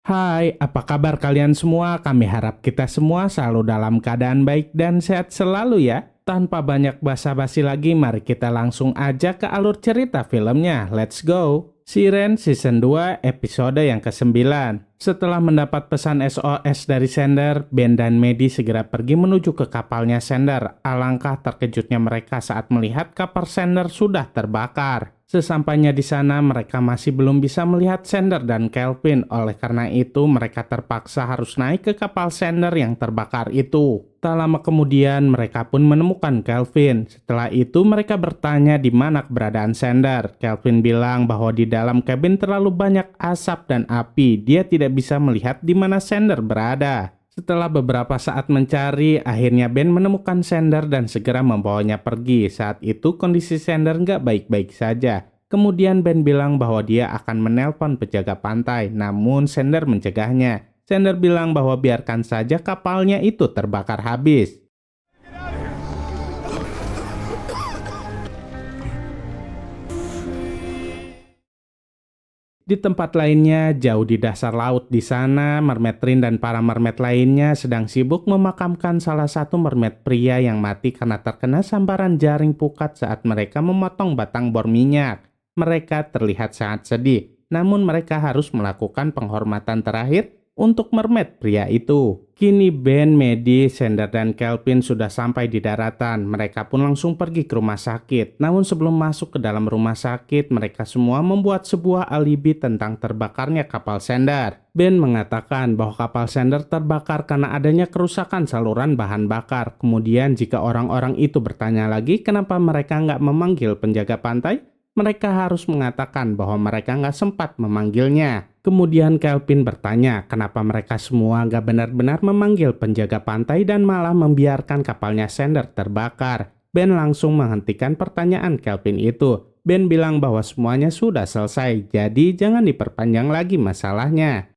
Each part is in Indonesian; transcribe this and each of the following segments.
Hai, apa kabar kalian semua? Kami harap kita semua selalu dalam keadaan baik dan sehat selalu ya. Tanpa banyak basa-basi lagi, mari kita langsung aja ke alur cerita filmnya. Let's go! Siren Season 2 episode yang ke-9. Setelah mendapat pesan SOS dari Xander, Ben dan Maddie segera pergi menuju ke kapalnya Xander. Alangkah terkejutnya mereka saat melihat kapal Xander sudah terbakar. Sesampainya di sana, mereka masih belum bisa melihat Xander dan Kelvin. Oleh karena itu, mereka terpaksa harus naik ke kapal Xander yang terbakar itu. Tak lama kemudian, mereka pun menemukan Kelvin. Setelah itu, mereka bertanya di mana keberadaan Xander. Kelvin bilang bahwa di dalam kabin terlalu banyak asap dan api. Dia tidak bisa melihat di mana Xander berada. Setelah beberapa saat mencari, akhirnya Ben menemukan Xander dan segera membawanya pergi. Saat itu kondisi Xander nggak baik-baik saja. Kemudian Ben bilang bahwa dia akan menelpon penjaga pantai, namun Xander mencegahnya. Xander bilang bahwa biarkan saja kapalnya itu terbakar habis. Di tempat lainnya, jauh di dasar laut di sana, Mermaid Rin dan para mermaid lainnya sedang sibuk memakamkan salah satu mermaid pria yang mati karena terkena sambaran jaring pukat saat mereka memotong batang bor minyak. Mereka terlihat sangat sedih, namun mereka harus melakukan penghormatan terakhir untuk mermaid pria itu. Kini Ben, Maddie, Xander, dan Kelvin sudah sampai di daratan. Mereka pun langsung pergi ke rumah sakit. Namun sebelum masuk ke dalam rumah sakit, mereka semua membuat sebuah alibi tentang terbakarnya kapal Xander. Ben mengatakan bahwa kapal Xander terbakar karena adanya kerusakan saluran bahan bakar. Kemudian jika orang-orang itu bertanya lagi kenapa mereka nggak memanggil penjaga pantai, mereka harus mengatakan bahwa mereka nggak sempat memanggilnya. Kemudian Kelvin bertanya kenapa mereka semua nggak benar-benar memanggil penjaga pantai dan malah membiarkan kapalnya Xander terbakar. Ben langsung menghentikan pertanyaan Kelvin itu. Ben bilang bahwa semuanya sudah selesai, jadi jangan diperpanjang lagi masalahnya.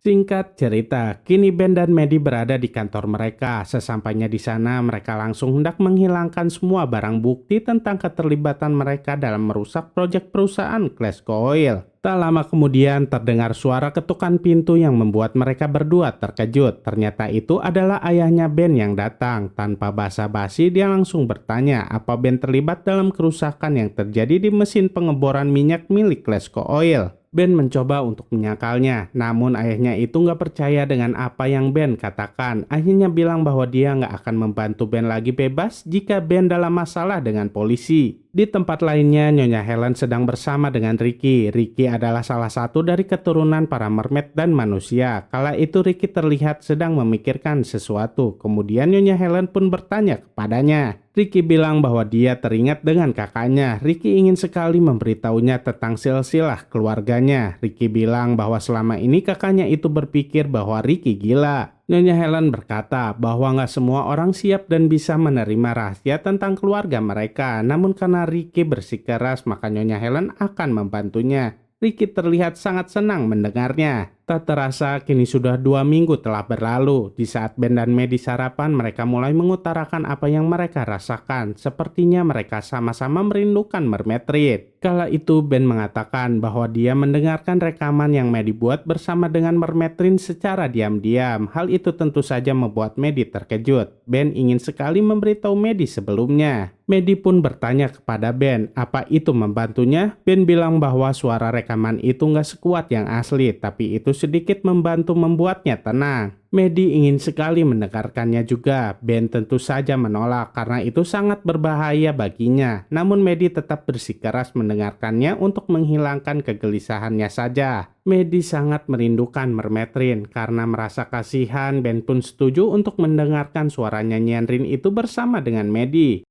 Singkat cerita, kini Ben dan Maddie berada di kantor mereka. Sesampainya di sana, mereka langsung hendak menghilangkan semua barang bukti tentang keterlibatan mereka dalam merusak proyek perusahaan Glasgow Oil. Tak lama kemudian terdengar suara ketukan pintu yang membuat mereka berdua terkejut. Ternyata itu adalah ayahnya Ben yang datang. Tanpa basa-basi dia langsung bertanya apa Ben terlibat dalam kerusakan yang terjadi di mesin pengeboran minyak milik Glasgow Oil. Ben mencoba untuk menyakalnya, namun ayahnya itu nggak percaya dengan apa yang Ben katakan. Akhirnya bilang bahwa dia nggak akan membantu Ben lagi bebas jika Ben dalam masalah dengan polisi. Di tempat lainnya, Nyonya Helen sedang bersama dengan Ricky. Ricky adalah salah satu dari keturunan para mermaid dan manusia. Kala itu Ricky terlihat sedang memikirkan sesuatu. Kemudian Nyonya Helen pun bertanya kepadanya. Ricky bilang bahwa dia teringat dengan kakaknya. Ricky ingin sekali memberitahunya tentang silsilah keluarganya. Ricky bilang bahwa selama ini kakaknya itu berpikir bahwa Ricky gila. Nyonya Helen berkata bahwa nggak semua orang siap dan bisa menerima rahasia tentang keluarga mereka. Namun karena Ricky bersikeras, maka Nyonya Helen akan membantunya. Ricky terlihat sangat senang mendengarnya. Tak terasa kini sudah 2 minggu telah berlalu. Di saat Ben dan Maddie sarapan, mereka mulai mengutarakan apa yang mereka rasakan. Sepertinya mereka sama-sama merindukan Mermaid Rin. Kala itu Ben mengatakan bahwa dia mendengarkan rekaman yang Maddie buat bersama dengan Mermaid Rin secara diam-diam. Hal itu tentu saja membuat Maddie terkejut. Ben ingin sekali memberitahu Maddie sebelumnya. Maddie pun bertanya kepada Ben, apa itu membantunya? Ben bilang bahwa suara rekaman itu nggak sekuat yang asli, tapi itu sedikit membantu membuatnya tenang. Maddie ingin sekali mendengarkannya juga. Ben tentu saja menolak karena itu sangat berbahaya baginya. Namun Maddie tetap bersikeras mendengarkannya untuk menghilangkan kegelisahannya saja. Maddie sangat merindukan Mermaid Rin. Karena merasa kasihan, Ben pun setuju untuk mendengarkan suara nyanyian Rin itu bersama dengan Maddie.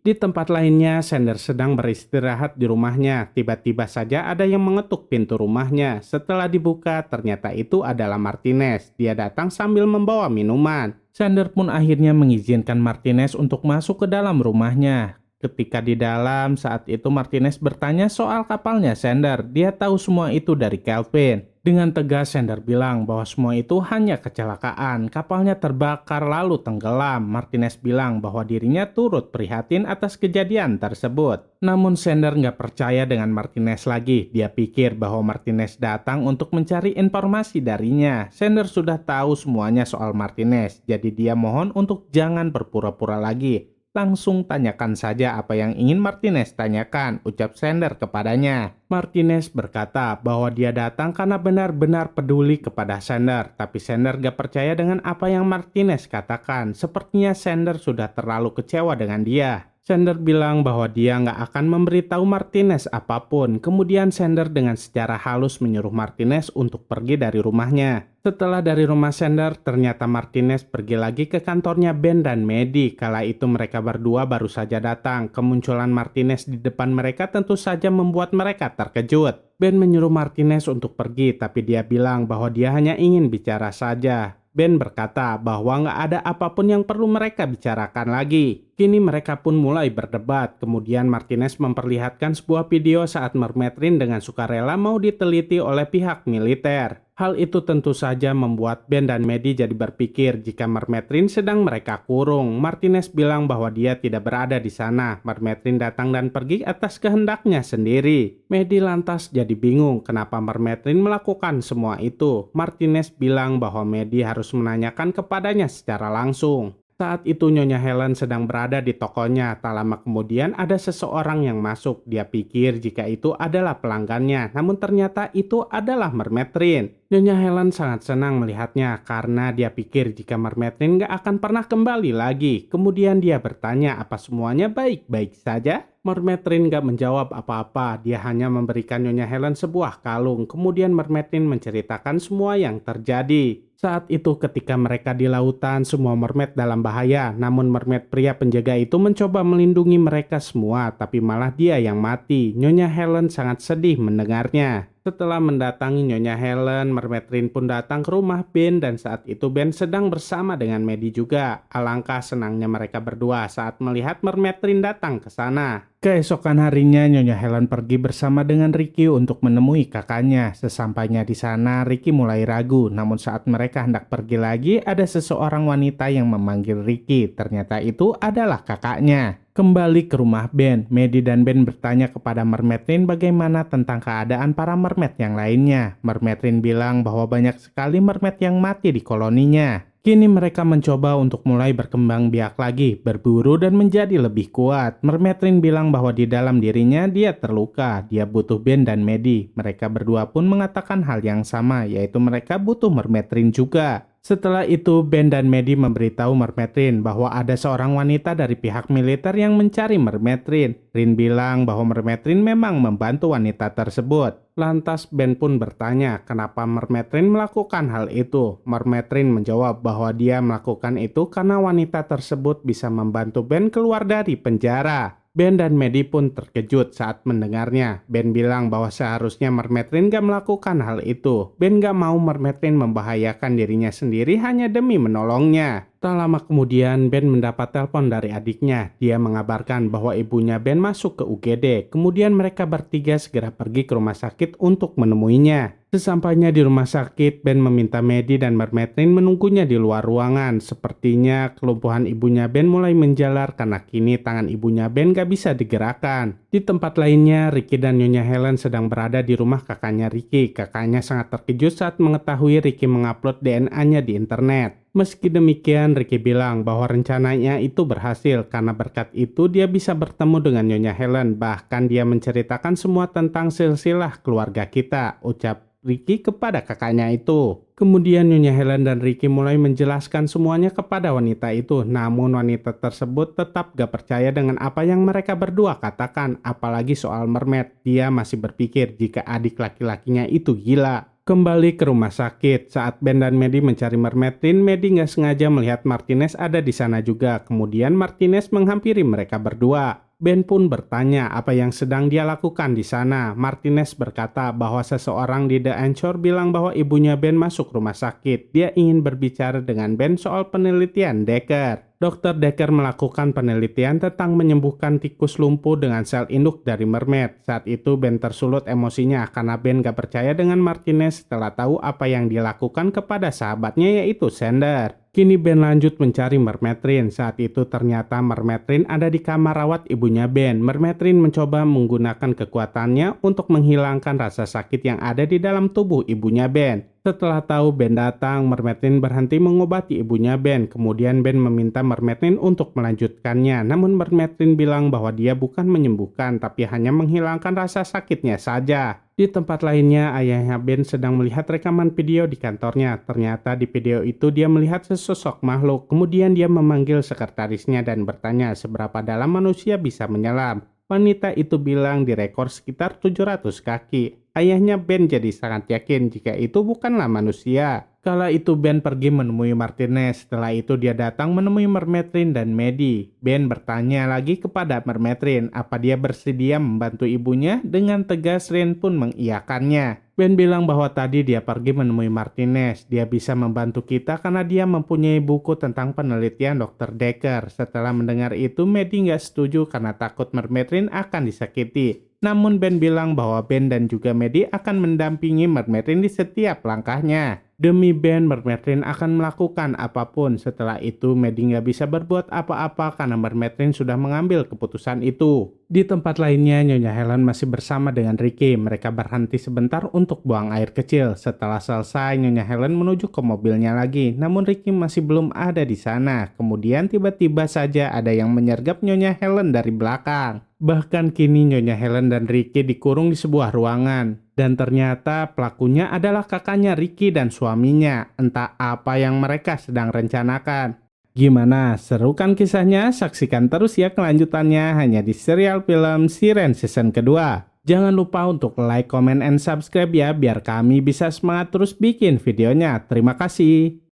Di tempat lainnya, Xander sedang beristirahat di rumahnya. Tiba-tiba saja ada yang mengetuk pintu rumahnya. Setelah dibuka, ternyata itu adalah Martinez. Dia datang sambil membawa minuman. Xander pun akhirnya mengizinkan Martinez untuk masuk ke dalam rumahnya. Ketika di dalam, saat itu Martinez bertanya soal kapalnya Xander. Dia tahu semua itu dari Kelvin. Dengan tegas Sander bilang bahwa semua itu hanya kecelakaan, kapalnya terbakar lalu tenggelam. Martinez bilang bahwa dirinya turut prihatin atas kejadian tersebut. Namun Sander nggak percaya dengan Martinez lagi. Dia pikir bahwa Martinez datang untuk mencari informasi darinya. Sander sudah tahu semuanya soal Martinez, jadi dia mohon untuk jangan berpura-pura lagi. Langsung tanyakan saja apa yang ingin Martinez tanyakan, ucap Sander kepadanya. Martinez berkata bahwa dia datang karena benar-benar peduli kepada Sander, tapi Sander gak percaya dengan apa yang Martinez katakan. Sepertinya Sander sudah terlalu kecewa dengan dia. Sander bilang bahwa dia nggak akan memberitahu Martinez apapun. Kemudian Sander dengan secara halus menyuruh Martinez untuk pergi dari rumahnya. Setelah dari rumah Sander, ternyata Martinez pergi lagi ke kantornya Ben dan Maddie. Kala itu mereka berdua baru saja datang. Kemunculan Martinez di depan mereka tentu saja membuat mereka terkejut. Ben menyuruh Martinez untuk pergi, tapi dia bilang bahwa dia hanya ingin bicara saja. Ben berkata bahwa nggak ada apapun yang perlu mereka bicarakan lagi. Kini mereka pun mulai berdebat. Kemudian Martinez memperlihatkan sebuah video saat Mermaid Rin dengan sukarela mau diteliti oleh pihak militer. Hal itu tentu saja membuat Ben dan Maddie jadi berpikir jika Mermaid Rin sedang mereka kurung. Martinez bilang bahwa dia tidak berada di sana. Mermaid Rin datang dan pergi atas kehendaknya sendiri. Maddie lantas jadi bingung kenapa Mermaid Rin melakukan semua itu. Martinez bilang bahwa Maddie harus menanyakan kepadanya secara langsung. Saat itu Nyonya Helen sedang berada di tokonya. Tak lama kemudian ada seseorang yang masuk. Dia pikir jika itu adalah pelanggannya, namun ternyata itu adalah Mermaid Rin. Nyonya Helen sangat senang melihatnya karena dia pikir jika Mermaid Rin gak akan pernah kembali lagi. Kemudian dia bertanya apa semuanya baik-baik saja. Mermaid Rin gak menjawab apa-apa. Dia hanya memberikan Nyonya Helen sebuah kalung. Kemudian Mermaid Rin menceritakan semua yang terjadi. Saat itu ketika mereka di lautan, semua mermaid dalam bahaya. Namun mermaid pria penjaga itu mencoba melindungi mereka semua, tapi malah dia yang mati. Nyonya Helen sangat sedih mendengarnya. Setelah mendatangi Nyonya Helen, Mermaid Rin pun datang ke rumah Ben dan saat itu Ben sedang bersama dengan Maddie juga. Alangkah senangnya mereka berdua saat melihat Mermaid Rin datang ke sana. Keesokan harinya Nyonya Helen pergi bersama dengan Ricky untuk menemui kakaknya. Sesampainya di sana, Ricky mulai ragu. Namun saat mereka hendak pergi lagi, ada seseorang wanita yang memanggil Ricky. Ternyata itu adalah kakaknya. Kembali ke rumah Ben, Maddie dan Ben bertanya kepada Mermaid Rin bagaimana tentang keadaan para mermaid yang lainnya. Mermaid Rin bilang bahwa banyak sekali mermaid yang mati di koloninya. Kini mereka mencoba untuk mulai berkembang biak lagi, berburu dan menjadi lebih kuat. Mermaid Rin bilang bahwa di dalam dirinya dia terluka, dia butuh Ben dan Maddie. Mereka berdua pun mengatakan hal yang sama, yaitu mereka butuh Mermaid Rin juga. Setelah itu, Ben dan Maddie memberitahu Mermaid Rin bahwa ada seorang wanita dari pihak militer yang mencari Mermaid Rin. Rin bilang bahwa Mermaid Rin memang membantu wanita tersebut. Lantas Ben pun bertanya kenapa Mermaid Rin melakukan hal itu. Mermaid Rin menjawab bahwa dia melakukan itu karena wanita tersebut bisa membantu Ben keluar dari penjara. Ben dan Maddie pun terkejut saat mendengarnya. Ben bilang bahwa seharusnya Mermaid Rin gak melakukan hal itu. Ben gak mau Mermaid Rin membahayakan dirinya sendiri hanya demi menolongnya. Tak lama kemudian Ben mendapat telepon dari adiknya. Dia mengabarkan bahwa ibunya Ben masuk ke UGD. Kemudian mereka bertiga segera pergi ke rumah sakit untuk menemuinya. Sesampainya di rumah sakit, Ben meminta Maddie dan Mermaid Rin menunggunya di luar ruangan. Sepertinya kelumpuhan ibunya Ben mulai menjalar karena kini tangan ibunya Ben gak bisa digerakkan. Di tempat lainnya, Ricky dan Nyonya Helen sedang berada di rumah kakaknya Ricky. Kakaknya sangat terkejut saat mengetahui Ricky mengupload DNA-nya di internet. Meski demikian, Ricky bilang bahwa rencananya itu berhasil karena berkat itu dia bisa bertemu dengan Nyonya Helen. Bahkan dia menceritakan semua tentang silsilah keluarga kita, ucap Ricky kepada kakaknya itu. Kemudian Nyonya Helen dan Ricky mulai menjelaskan semuanya kepada wanita itu. Namun wanita tersebut tetap gak percaya dengan apa yang mereka berdua katakan. Apalagi soal mermaid. Dia masih berpikir jika adik laki-lakinya itu gila. Kembali ke rumah sakit, saat Ben dan Maddie mencari Mermaid Rin, Maddie nggak sengaja melihat Martinez ada di sana juga. Kemudian Martinez menghampiri mereka berdua. Ben pun bertanya apa yang sedang dia lakukan di sana. Martinez berkata bahwa seseorang di The Anchor bilang bahwa ibunya Ben masuk rumah sakit. Dia ingin berbicara dengan Ben soal penelitian Decker. Dr. Decker melakukan penelitian tentang menyembuhkan tikus lumpuh dengan sel induk dari mermaid. Saat itu Ben tersulut emosinya karena Ben gak percaya dengan Martinez setelah tahu apa yang dilakukan kepada sahabatnya yaitu Sander. Kini Ben lanjut mencari Mermaid. Saat itu ternyata Mermaid ada di kamar rawat ibunya Ben. Mermaid mencoba menggunakan kekuatannya untuk menghilangkan rasa sakit yang ada di dalam tubuh ibunya Ben. Setelah tahu Ben datang, Mermaid berhenti mengobati ibunya Ben. Kemudian Ben meminta Mermaid untuk melanjutkannya. Namun Mermaid bilang bahwa dia bukan menyembuhkan, tapi hanya menghilangkan rasa sakitnya saja. Di tempat lainnya, ayahnya Ben sedang melihat rekaman video di kantornya. Ternyata di video itu dia melihat sesosok makhluk. Kemudian dia memanggil sekretarisnya dan bertanya seberapa dalam manusia bisa menyelam. Wanita itu bilang direkor sekitar 700 kaki. Ayahnya Ben jadi sangat yakin jika itu bukanlah manusia. Kala itu Ben pergi menemui Martinez. Setelah itu dia datang menemui Mermaid dan Maddie. Ben bertanya lagi kepada Mermaid apa dia bersedia membantu ibunya. Dengan tegas Rin pun mengiyakannya. Ben bilang bahwa tadi dia pergi menemui Martinez. Dia bisa membantu kita karena dia mempunyai buku tentang penelitian Dr. Decker. Setelah mendengar itu, Maddie nggak setuju karena takut Mermaid akan disakiti. Namun Ben bilang bahwa Ben dan juga Maddie akan mendampingi Mermaid di setiap langkahnya. Demi Ben, Mermaid akan melakukan apapun. Setelah itu, Maddie nggak bisa berbuat apa-apa karena Mermaid sudah mengambil keputusan itu. Di tempat lainnya, Nyonya Helen masih bersama dengan Ricky. Mereka berhenti sebentar untuk buang air kecil. Setelah selesai, Nyonya Helen menuju ke mobilnya lagi. Namun Ricky masih belum ada di sana. Kemudian tiba-tiba saja ada yang menyergap Nyonya Helen dari belakang. Bahkan kini Nyonya Helen dan Ricky dikurung di sebuah ruangan. Dan ternyata pelakunya adalah kakaknya Ricky dan suaminya. Entah apa yang mereka sedang rencanakan. Gimana? Seru kan kisahnya? Saksikan terus ya kelanjutannya hanya di serial film Siren season kedua. Jangan lupa untuk like, comment, and subscribe ya biar kami bisa semangat terus bikin videonya. Terima kasih.